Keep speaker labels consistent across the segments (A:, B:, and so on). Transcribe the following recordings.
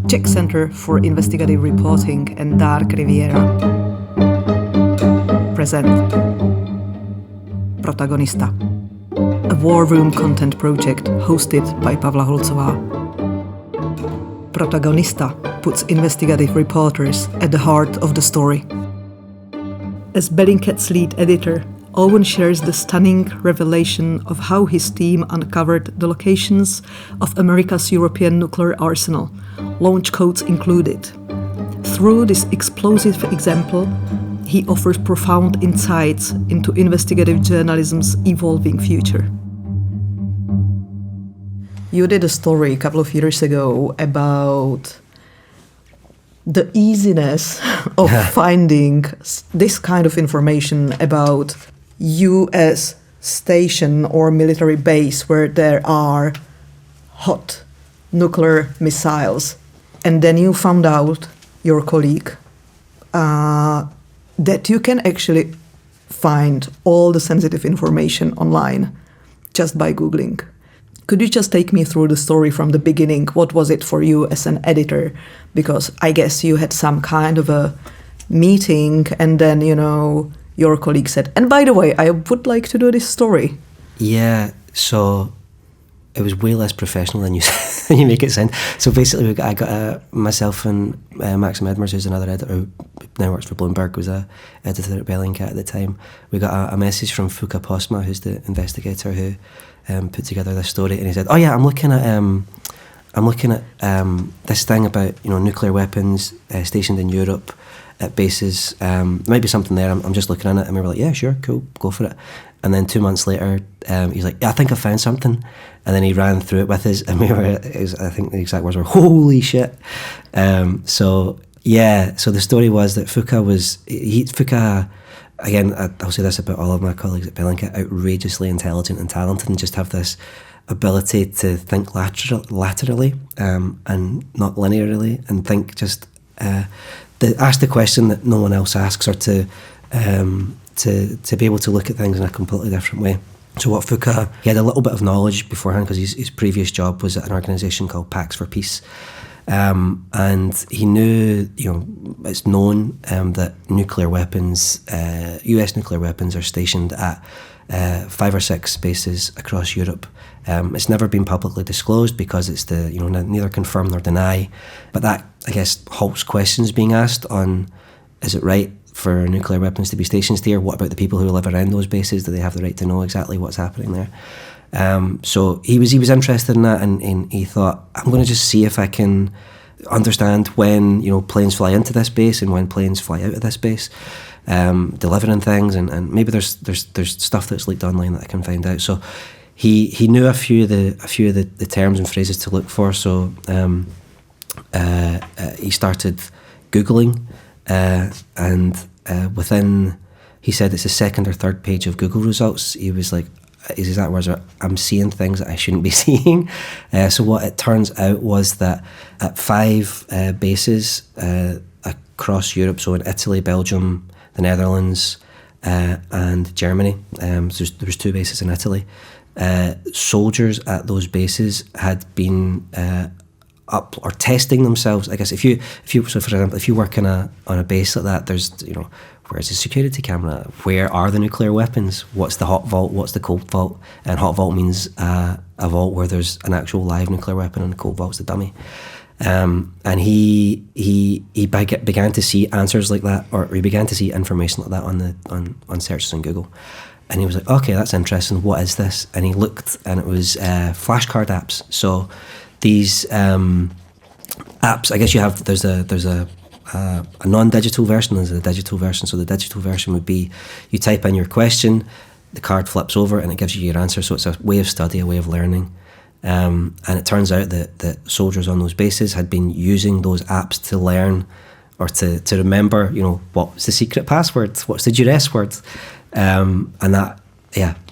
A: Czech Center for Investigative Reporting and Dark Riviera present Protagonista, a war room content project hosted by Pavla Holcová. Protagonista puts investigative reporters at the heart of the story. As Bellingcat's lead editor, Eoghan shares the stunning revelation of how his team uncovered the locations of America's European nuclear arsenal, launch codes included. Through this explosive example, he offers profound insights into investigative journalism's evolving future. You did a story a couple of years ago about the easiness of finding this kind of information about US station or military base where there are hot nuclear missiles. And then you found out, your colleague, that you can actually find all the sensitive information online just by Googling. Could you just take me through the story from the beginning? What was it for you as an editor? Because I guess you had some kind of a meeting and then, your colleague said, and by the way, I would like to do this story.
B: Yeah, so it was way less professional than you than you make it sound. So basically, I got myself and Maxim Edmers, who's another editor who now works for Bloomberg, was a editor at Bellingcat at the time. We got a message from Fuka Postma, who's the investigator who put together this story, and he said, "Oh yeah, I'm looking at this thing about nuclear weapons stationed in Europe at bases. There might be something there. I'm just looking at it." And we were like, "Yeah, sure, cool, go for it." And then 2 months later, he's like, "Yeah, I think I found something." And then he ran through it with us, and I think the exact words were, "Holy shit!" So the story was that Fuka, again, I'll say this about all of my colleagues at Bellingcat, outrageously intelligent and talented, and just have this ability to think laterally and not linearly, and think just ask the question that no one else asks, or to be able to look at things in a completely different way. So what Fuka, he had a little bit of knowledge beforehand because his previous job was at an organisation called Pax for Peace. And he knew, it's known that nuclear weapons, US nuclear weapons, are stationed at 5 or 6 bases across Europe. It's never been publicly disclosed because it's neither confirm nor deny. But that, I guess, halts questions being asked on, is it right for nuclear weapons to be stationed here? What about the people who live around those bases? Do they have the right to know exactly what's happening there? So he was interested in that, and he thought, I'm going to just see if I can understand when planes fly into this base and when planes fly out of this base, delivering things, and maybe there's stuff that's leaked online that I can find out. So he knew a few of the terms and phrases to look for. So he started Googling, and within, he said it's the second or third page of Google results, he was like, his exact words are, "I'm seeing things that I shouldn't be seeing." So what it turns out was that at 5 bases across Europe, so in Italy, Belgium, the Netherlands, and Germany, there was 2 bases in Italy, soldiers at those bases had been up or testing themselves. I guess if you so for example, if you work on a base like that, there's where's the security camera? Where are the nuclear weapons? What's the hot vault? What's the cold vault? And hot vault means a vault where there's an actual live nuclear weapon, and the cold vault's the dummy. And he began to see answers like that, or he began to see information like that on searches on Google. And he was like, "Okay, that's interesting. What is this?" And he looked, and it was flashcard apps. So these apps, I guess there's a non-digital version, there's a digital version. So the digital version would be, you type in your question, the card flips over, and it gives you your answer. So it's a way of study, a way of learning. And it turns out that soldiers on those bases had been using those apps to learn, or to remember, what's the secret password, what's the duress word, and that,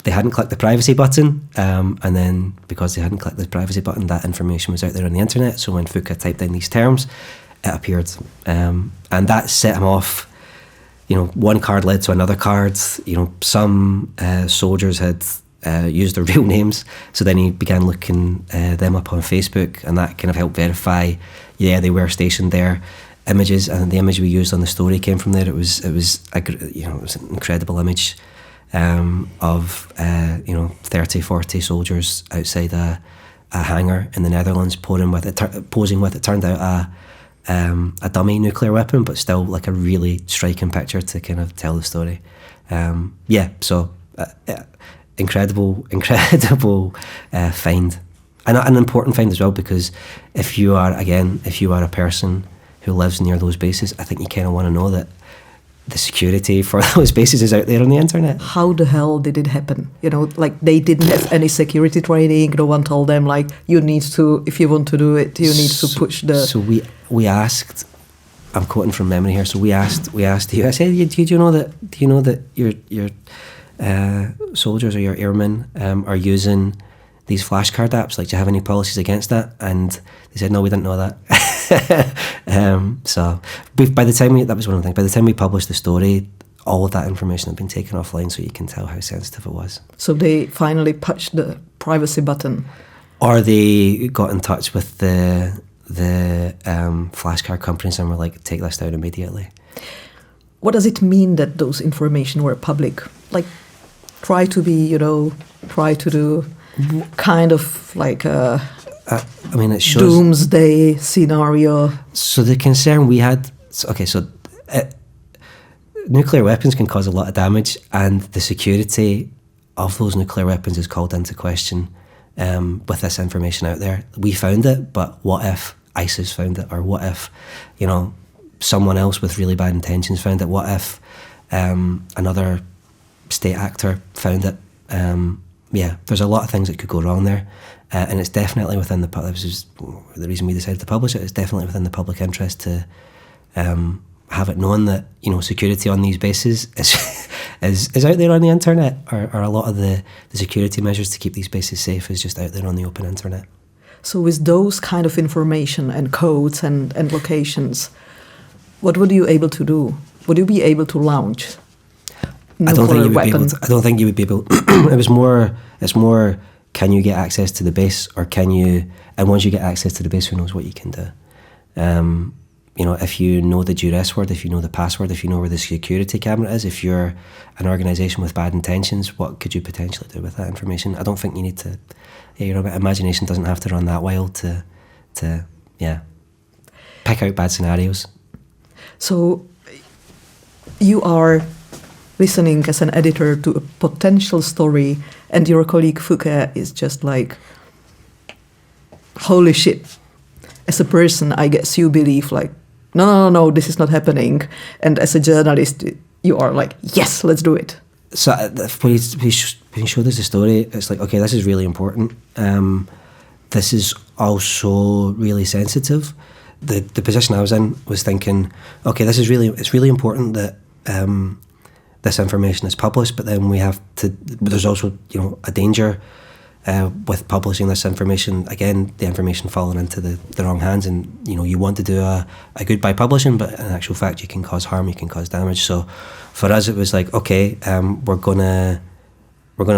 B: they hadn't clicked the privacy button, and then because they hadn't clicked the privacy button, that information was out there on the internet. So when Fuka typed in these terms, it appeared, and that set him off. One card led to another card. Some soldiers had use their real names. So then he began looking them up on Facebook, and that kind of helped verify, yeah, they were stationed there. Images, and the image we used on the story came from there. It was an incredible image of 30, 40 soldiers outside a hangar in the Netherlands, posing with it turned out a dummy nuclear weapon, but still like a really striking picture to kind of tell the story. Incredible find, and an important find as well, because if you are a person who lives near those bases, I think you kind of want to know that the security for those bases is out there on the internet.
A: How the hell did it happen? Like they didn't have any security training. No one told them like, you need to, if you want to do it, you need to push the.
B: So we asked. I'm quoting from memory here. So we asked you. I said, do you know that your soldiers or your airmen are using these flashcard apps? Like, do you have any policies against that? And they said, no, we didn't know that. So by the time that was one of the things. By the time we published the story, all of that information had been taken offline, so you can tell how sensitive it was.
A: So they finally pushed the privacy button,
B: or they got in touch with the flashcard companies and were like, take this down immediately.
A: What does it mean that those information were public? Like, try to do kind of like a it shows doomsday scenario.
B: So the concern we had, nuclear weapons can cause a lot of damage, and the security of those nuclear weapons is called into question with this information out there. We found it, but what if ISIS found it, or what if someone else with really bad intentions found it? What if another state actor found it? There's a lot of things that could go wrong there, and it's definitely within this is the reason we decided to publish it. It's definitely within the public interest to have it known that security on these bases is out there on the internet, or a lot of the security measures to keep these bases safe is just out there on the open internet.
A: So with those kind of information and codes and locations, what would you able to do? Would you be able to launch nuclear weapon?
B: I don't think you would be able. It's more. Can you get access to the base, or can you? And once you get access to the base, who knows what you can do? If you know the duress word, if you know the password, if you know where the security camera is, if you're an organisation with bad intentions, what could you potentially do with that information? I don't think you need to. Your imagination doesn't have to run that wild to pick out bad scenarios.
A: So you are listening as an editor to a potential story, and your colleague Fouquet is just like, holy shit. As a person, I guess you believe like, no, this is not happening. And as a journalist, you are like, yes, let's do it.
B: So when he showed us the story, it's like, okay, this is really important. This is also really sensitive. The position I was in was thinking, okay, it's really important that this information is published, but then there's also a danger with publishing this information. Again, the information falling into the wrong hands, and you want to do a good by publishing, but in actual fact you can cause harm, you can cause damage. So for us it was like, okay, we're gonna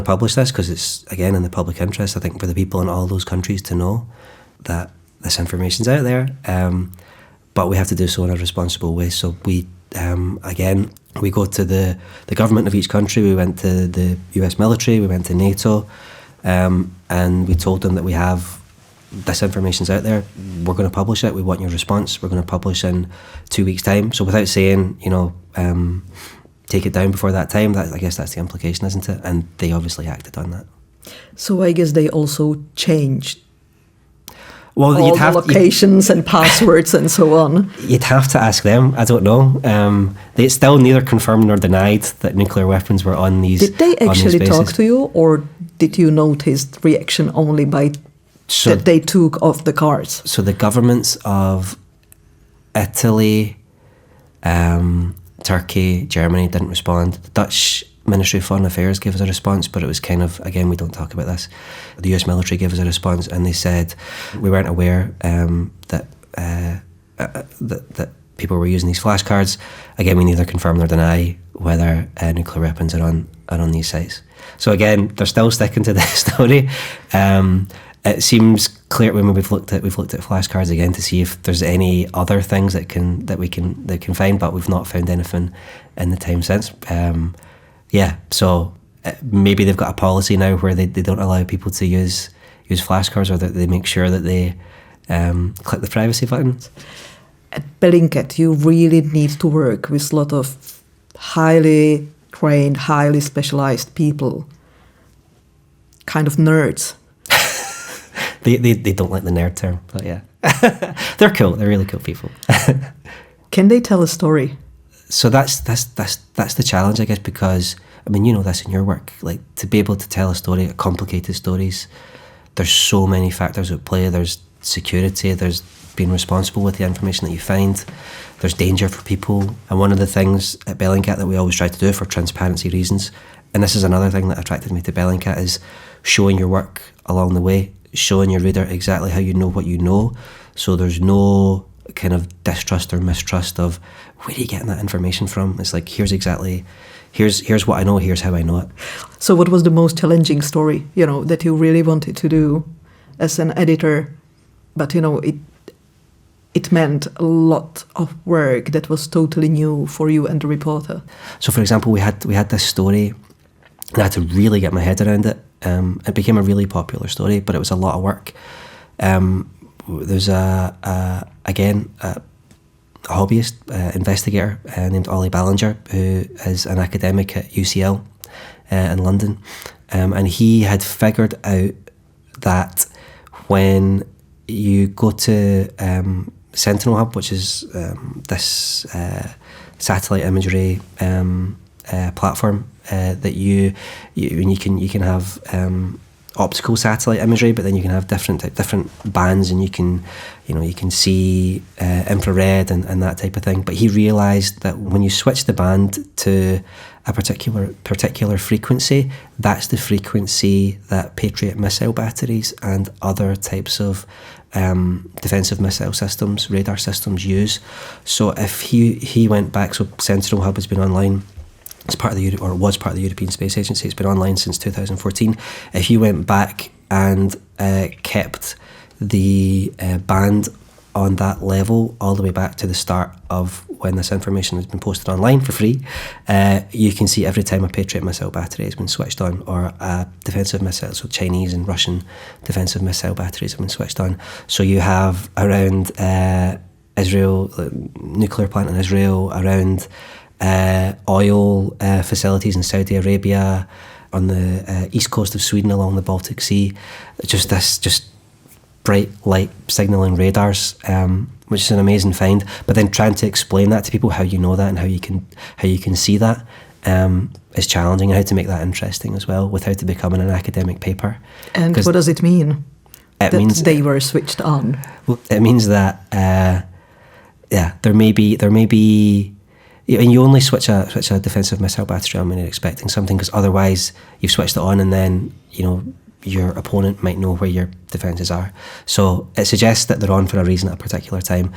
B: publish this because it's again in the public interest. I think for the people in all those countries to know that this information's out there, but we have to do so in a responsible way. So we we go to the government of each country. We went to the US military, we went to NATO, and we told them that we have this information's out there, we're going to publish it, we want your response, we're going to publish in 2 weeks' time. So without saying, take it down before that time, I guess that's the implication, isn't it? And they obviously acted on that. So
A: I guess they also changed
B: all
A: the locations and passwords and so on.
B: You'd have to ask them. I don't know. They still neither confirmed nor denied that nuclear weapons were on these.
A: Did they actually talk to you, or did you notice the reaction only by that they took off the cards?
B: So the governments of Italy, Turkey, Germany didn't respond. The Dutch Ministry of Foreign Affairs gave us a response, but it was kind of, again, we don't talk about this. The US military gave us a response, and they said we weren't aware that people were using these flashcards. Again, we neither confirm nor deny whether nuclear weapons are are on these sites. So again, they're still sticking to the story. It seems clear when we've looked at flashcards again to see if there's any other things that we can find, but we've not found anything in the time since. So maybe they've got a policy now where they don't allow people to use flashcards, or that they make sure that they click the privacy button.
A: At Bellingcat, you really need to work with a lot of highly trained, highly specialized people, kind of nerds.
B: They don't like the nerd term, but yeah. They're cool. They're really cool people.
A: Can they tell a story?
B: So that's the challenge, I guess, because, I mean, you know this in your work, like, to be able to tell a story, complicated stories, there's so many factors at play. There's security, there's being responsible with the information that you find, there's danger for people. And one of the things at Bellingcat that we always try to do for transparency reasons, and this is another thing that attracted me to Bellingcat, is showing your work along the way, showing your reader exactly how you know what you know, so there's no kind of distrust or mistrust of where are you getting that information from. It's like, here's what I know, here's how I know it.
A: So what was the most challenging story, that you really wanted to do as an editor, but it meant a lot of work that was totally new for you and the reporter? So
B: for example, we had this story, and I had to really get my head around it. It became a really popular story, but it was a lot of work. There's a hobbyist investigator named Ollie Ballinger, who is an academic at UCL in London, and he had figured out that when you go to Sentinel Hub, which is this satellite imagery platform that you can have optical satellite imagery, but then you can have different bands, and you can see infrared and that type of thing. But he realised that when you switch the band to a particular frequency, that's the frequency that Patriot missile batteries and other types of defensive missile systems, radar systems use. So if he went back, so Sentinel Hub has been online. It's was part of the European Space Agency. It's been online since 2014. If you went back and kept the band on that level all the way back to the start of when this information has been posted online for free, you can see every time a Patriot missile battery has been switched on, or a defensive missile, so Chinese and Russian defensive missile batteries have been switched on. So you have around Israel, nuclear plant in Israel, around oil facilities in Saudi Arabia, on the east coast of Sweden along the Baltic Sea, just bright light signalling radars, which is an amazing find. But then trying to explain that to people, how you know that and how you can see that, is challenging, and how to make that interesting as well without it becoming an academic paper.
A: And what does it mean? It means they were switched on.
B: Well, it means that there may be. And you only switch a defensive missile battery on when you're expecting something, because otherwise you've switched it on, and then your opponent might know where your defences are. So it suggests that they're on for a reason at a particular time.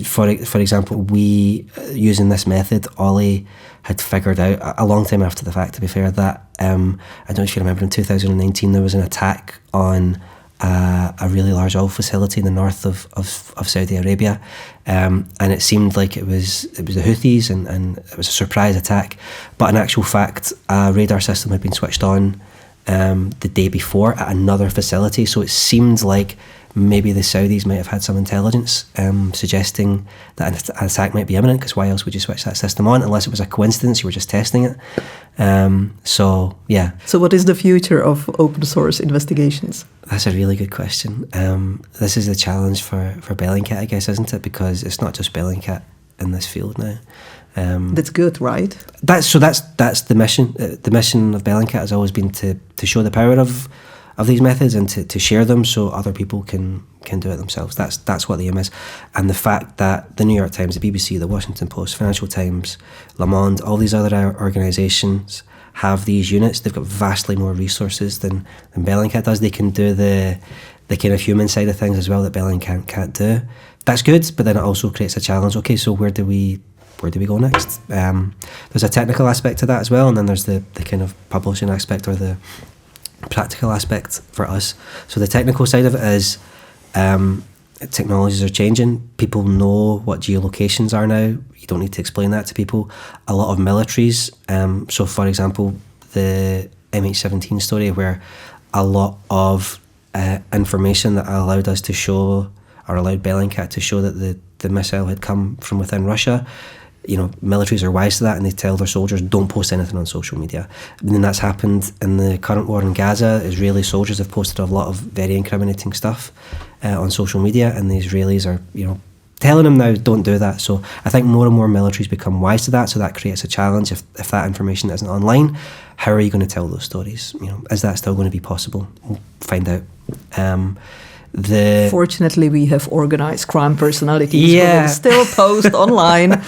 B: For example, we, using this method, Ollie had figured out a long time after the fact, to be fair, that I don't know if you remember, in 2019 there was an attack on a really large oil facility in the north of Saudi Arabia, and it seemed like it was the Houthis, and it was a surprise attack, but in actual fact a radar system had been switched on the day before at another facility. So it seemed like maybe the Saudis might have had some intelligence suggesting that an attack might be imminent, because why else would you switch that system on unless it was a coincidence, you were just testing it. So what is the future of open source investigations? That's a really good question. This is the challenge for Bellingcat, I guess, isn't it? Because it's not just Bellingcat in this field now.
A: That's good, right?
B: That's the mission. The mission of Bellingcat has always been to show the power of these methods, and to share them so other people can do it themselves. That's what the aim is. And the fact that the New York Times, the BBC, the Washington Post, Financial Times, Le Monde, all these other organisations have these units. They've got vastly more resources than Bellingcat does. They can do the kind of human side of things as well that Bellingcat can't do. That's good, but then it also creates a challenge. Okay, so where do we where do we go next? There's a technical aspect to that as well, and then there's the kind of publishing aspect or the practical aspect for us. So the technical side of it is technologies are changing. People know what geolocations are now. You don't need to explain that to people. A lot of militaries, so for example, the MH17 story, where a lot of information that allowed us to show, or allowed Bellingcat to show that the missile had come from within Russia, militaries are wise to that, and they tell their soldiers, don't post anything on social media. And then that's happened in the current war in Gaza. Israeli soldiers have posted a lot of very incriminating stuff on social media, and the Israelis are, telling them now, don't do that. So I think more and more militaries become wise to that, so that creates a challenge. If that information isn't online, how are you going to tell those stories? Is that still going to be possible? We'll find out.
A: Fortunately, we have organized crime personalities who will still post online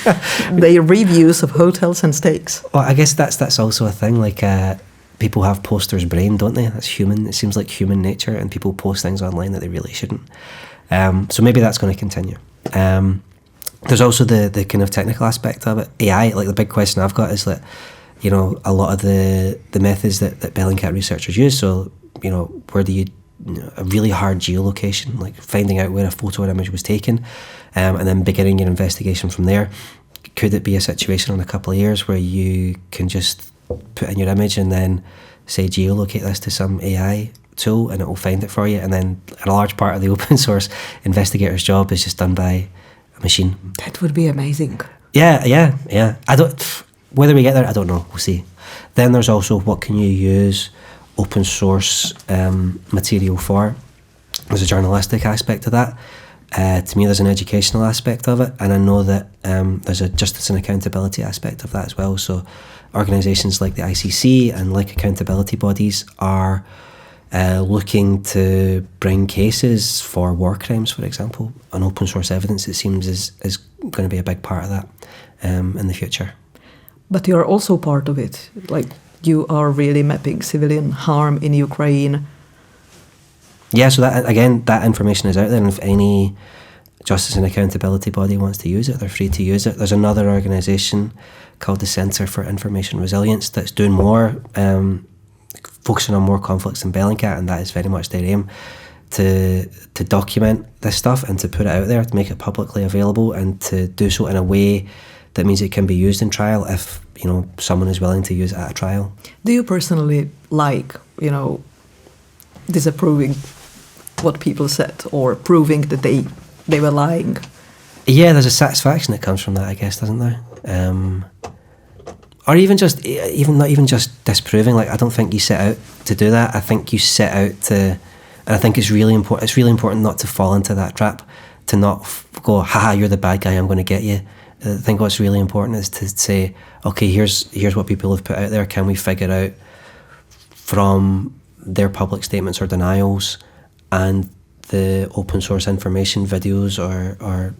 A: their reviews of hotels and steaks.
B: Well, I guess that's also a thing. Like people have posters' brain, don't they? That's human. It seems like human nature, and people post things online that they really shouldn't. So maybe that's going to continue. There's also the kind of technical aspect of it. AI, like the big question I've got is that, a lot of the methods that Bellingcat researchers use. So, where do you a really hard geolocation, like finding out where a photo or image was taken, and then beginning your investigation from there. Could it be a situation in a couple of years where you can just put in your image and then say geolocate this to some AI tool and it will find it for you, and then a large part of the open source investigator's job is just done by a machine?
A: That would be amazing.
B: Yeah. Whether we get there, I don't know. We'll see. Then there's also, what can you use open source material for? There's a journalistic aspect to that. To me, there's an educational aspect of it, and I know that there's a justice and accountability aspect of that as well. So organisations like the ICC and like accountability bodies are looking to bring cases for war crimes, for example, and open source evidence, it seems, is going to be a big part of that in the future.
A: But you're also part of it. Like, you are really mapping civilian harm in Ukraine.
B: Yeah, so that information is out there, and if any justice and accountability body wants to use it, they're free to use it. There's another organisation called the Centre for Information Resilience that's doing more, focusing on more conflicts in Bellingcat, and that is very much their aim, to document this stuff and to put it out there, to make it publicly available, and to do so in a way that means it can be used in trial if someone is willing to use it at a trial.
A: Do you personally like disapproving what people said or proving that they were lying?
B: Yeah, there's a satisfaction that comes from that, I guess, doesn't there? Or even not even just disproving. Like, I don't think you set out to do that. I think you set out to, and I think it's really important. It's really important not to fall into that trap, to not go, haha, you're the bad guy, I'm going to get you. I think what's really important is to say, okay, here's what people have put out there. Can we figure out from their public statements or denials and the open source information, videos or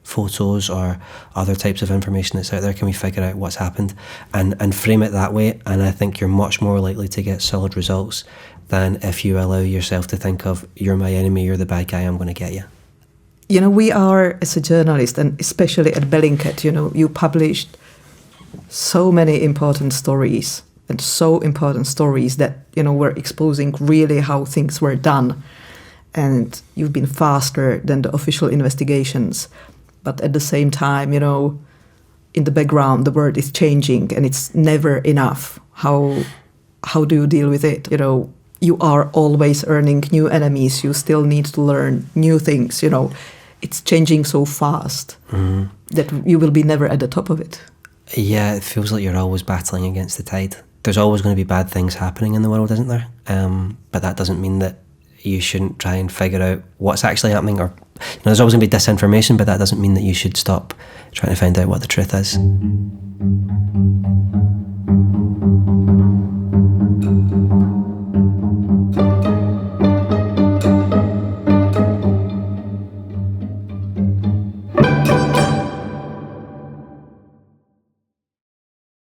B: photos or other types of information that's out there, can we figure out what's happened and frame it that way? And I think you're much more likely to get solid results than if you allow yourself to think of, you're my enemy, you're the bad guy, I'm going to get you.
A: We are, as a journalist, and especially at Bellingcat, you published so many important stories, and so important stories that, were exposing really how things were done. And you've been faster than the official investigations. But at the same time, in the background, the world is changing and it's never enough. How do you deal with it? You are always earning new enemies. You still need to learn new things, It's changing so fast that you will be never at the top of it.
B: Yeah, it feels like you're always battling against the tide. There's always going to be bad things happening in the world, isn't there? But that doesn't mean that you shouldn't try and figure out what's actually happening. Or there's always going to be disinformation, but that doesn't mean that you should stop trying to find out what the truth is.